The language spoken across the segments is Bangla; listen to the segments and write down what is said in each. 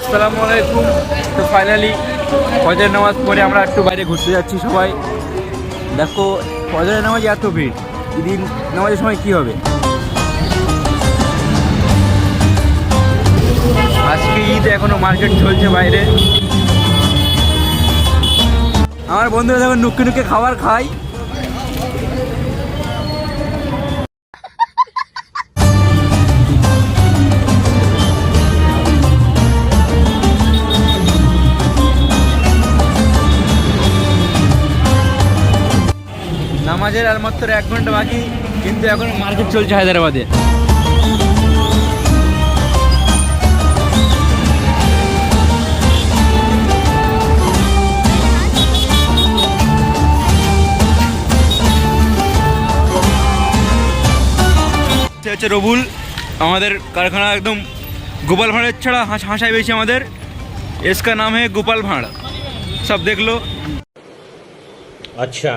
আসসালামু আলাইকুম। তো ফাইনালি ফজর নামাজ পড়ে আমরা একটু বাইরে ঘুরতে যাচ্ছি সবাই। দেখো ফজরের নামাজ এত ভিড়, ঈদের নামাজের সময় কি হবে? আজকে ঈদ, এখনো মার্কেট চলছে বাইরে। আমার বন্ধুরা যখন নুকে নুকে খাবার খায়। নামাজের আর মাত্র 1 ঘন্টা বাকি, কিন্তু এখন মার্কেট চলছে হায়দ্রাবাদে। হচ্ছে রবুল, আমাদের কারখানা একদম গোপাল ভাঁড়ের ছাড়া হাসায় বেশি আমাদের। इसका नाम है गोपाल भाड़। सब देख लो। अच्छा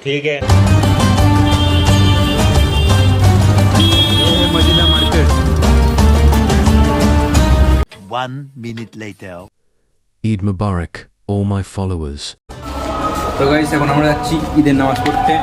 ठीक है। Madina market. 1 minute later. Eid Mubarak, all my followers. তো গাইস, এখন আমরা যাচ্ছি ঈদের নামাজ পড়তে।